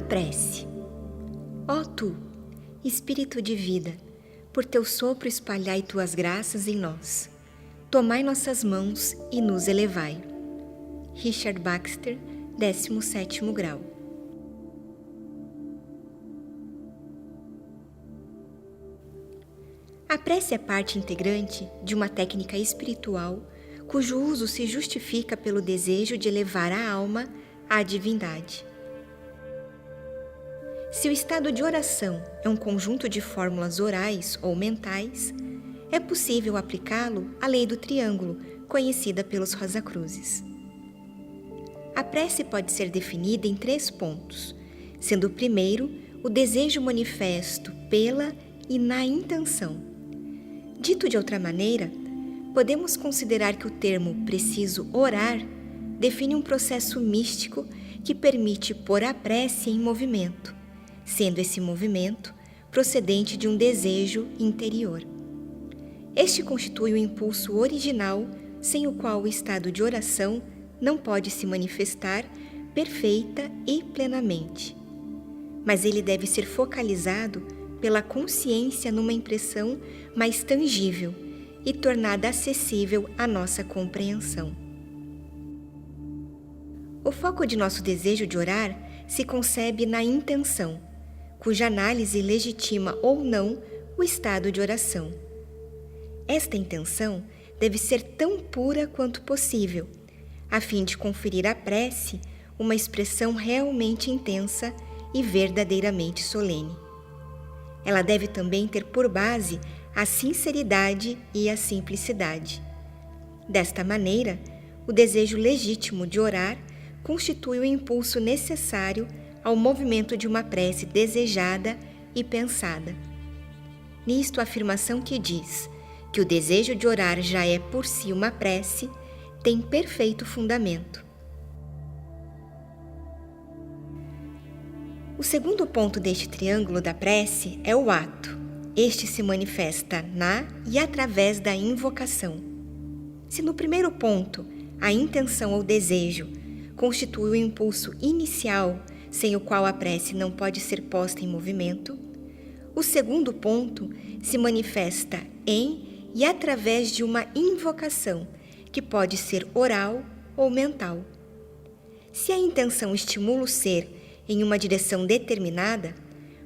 prece. Ó tu, Espírito de vida, por teu sopro espalhai tuas graças em nós. Tomai nossas mãos e nos elevai. Richard Baxter, 17º grau. A prece é parte integrante de uma técnica espiritual cujo uso se justifica pelo desejo de elevar a alma à divindade. Se o estado de oração é um conjunto de fórmulas orais ou mentais, é possível aplicá-lo à lei do triângulo, conhecida pelos Rosacruzes. A prece pode ser definida em 3 pontos, sendo o primeiro o desejo manifesto pela e na intenção. Dito de outra maneira, podemos considerar que o termo preciso orar define um processo místico que permite pôr a prece em movimento, sendo esse movimento procedente de um desejo interior. Este constitui o impulso original sem o qual o estado de oração não pode se manifestar perfeita e plenamente. Mas ele deve ser focalizado pela consciência numa impressão mais tangível e tornada acessível à nossa compreensão. O foco de nosso desejo de orar se concebe na intenção, cuja análise legitima ou não o estado de oração. Esta intenção deve ser tão pura quanto possível, a fim de conferir à prece uma expressão realmente intensa e verdadeiramente solene. Ela deve também ter por base a sinceridade e a simplicidade. Desta maneira, o desejo legítimo de orar constitui o impulso necessário ao movimento de uma prece desejada e pensada. Nisto, a afirmação que diz que o desejo de orar já é por si uma prece tem perfeito fundamento. O segundo ponto deste triângulo da prece é o ato. Este se manifesta na e através da invocação. Se no primeiro ponto, a intenção ou desejo constitui o impulso inicial sem o qual a prece não pode ser posta em movimento, o segundo ponto se manifesta em e através de uma invocação, que pode ser oral ou mental. Se a intenção estimula o ser em uma direção determinada,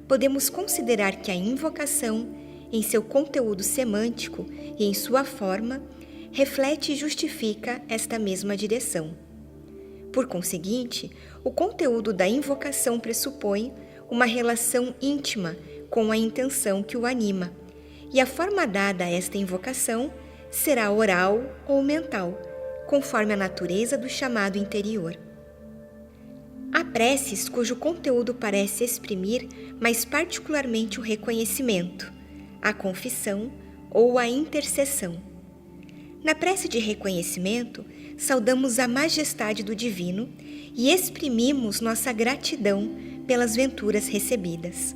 podemos considerar que a invocação, em seu conteúdo semântico e em sua forma, reflete e justifica esta mesma direção. Por conseguinte, o conteúdo da invocação pressupõe uma relação íntima com a intenção que o anima, e a forma dada a esta invocação será oral ou mental, conforme a natureza do chamado interior. Há preces cujo conteúdo parece exprimir mais particularmente o reconhecimento, a confissão ou a intercessão. Na prece de reconhecimento, saudamos a majestade do divino e exprimimos nossa gratidão pelas venturas recebidas.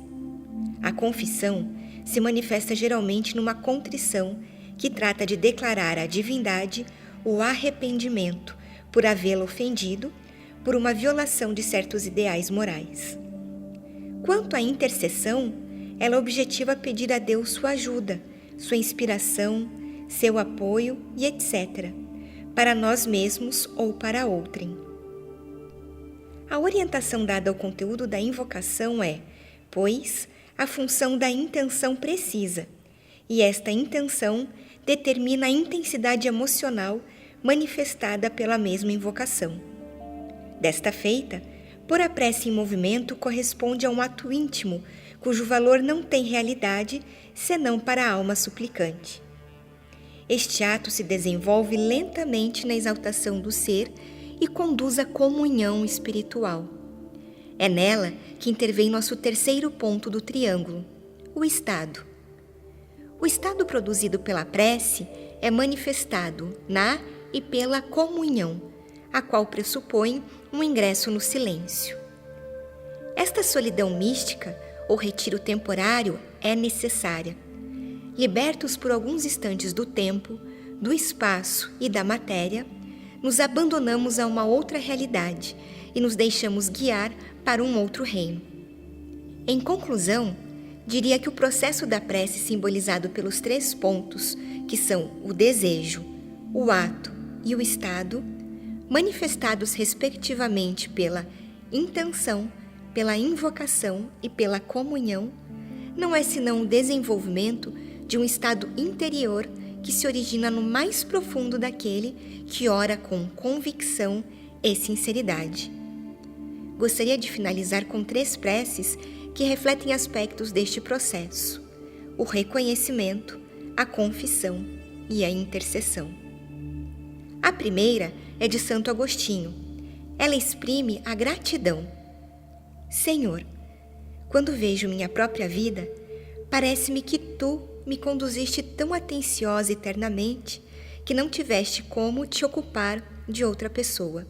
A confissão se manifesta geralmente numa contrição que trata de declarar à divindade o arrependimento por havê-la ofendido por uma violação de certos ideais morais. Quanto à intercessão, ela objetiva pedir a Deus sua ajuda, sua inspiração, seu apoio e etc., para nós mesmos ou para outrem. A orientação dada ao conteúdo da invocação é, pois, a função da intenção precisa, e esta intenção determina a intensidade emocional manifestada pela mesma invocação. Desta feita, pôr a prece em movimento corresponde a um ato íntimo, cujo valor não tem realidade senão para a alma suplicante. Este ato se desenvolve lentamente na exaltação do ser e conduz à comunhão espiritual. É nela que intervém nosso terceiro ponto do triângulo, o estado. O estado produzido pela prece é manifestado na e pela comunhão, a qual pressupõe um ingresso no silêncio. Esta solidão mística ou retiro temporário é necessária. Libertos por alguns instantes do tempo, do espaço e da matéria, nos abandonamos a uma outra realidade e nos deixamos guiar para um outro reino. Em conclusão, diria que o processo da prece simbolizado pelos 3 pontos, que são o desejo, o ato e o estado, manifestados respectivamente pela intenção, pela invocação e pela comunhão, não é senão o desenvolvimento de um estado interior que se origina no mais profundo daquele que ora com convicção e sinceridade. Gostaria de finalizar com 3 preces que refletem aspectos deste processo: o reconhecimento, a confissão e a intercessão. A primeira é de Santo Agostinho. Ela exprime a gratidão. Senhor, quando vejo minha própria vida, parece-me que Tu me conduziste tão atenciosa eternamente que não tiveste como te ocupar de outra pessoa.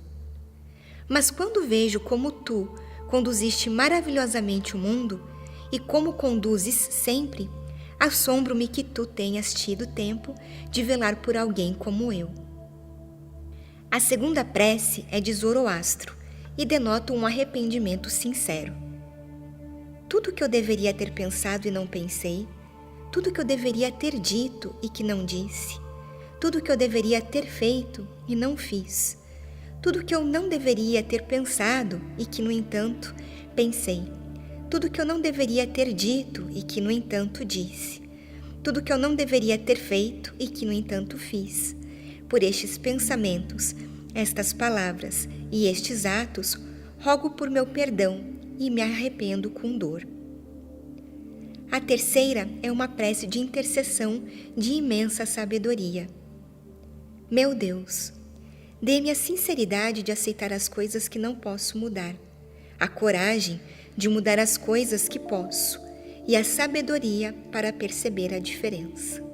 Mas quando vejo como Tu conduziste maravilhosamente o mundo e como conduzes sempre, assombro-me que Tu tenhas tido tempo de velar por alguém como eu. A segunda prece é de Zoroastro e denota um arrependimento sincero. Tudo que eu deveria ter pensado e não pensei, tudo que eu deveria ter dito e que não disse, tudo que eu deveria ter feito e não fiz, tudo que eu não deveria ter pensado e que, no entanto, pensei, tudo que eu não deveria ter dito e que, no entanto, disse, tudo que eu não deveria ter feito e que, no entanto, fiz. Por estes pensamentos, estas palavras e estes atos, rogo por meu perdão e me arrependo com dor. A terceira é uma prece de intercessão de imensa sabedoria. Meu Deus, dê-me a sinceridade de aceitar as coisas que não posso mudar, a coragem de mudar as coisas que posso e a sabedoria para perceber a diferença.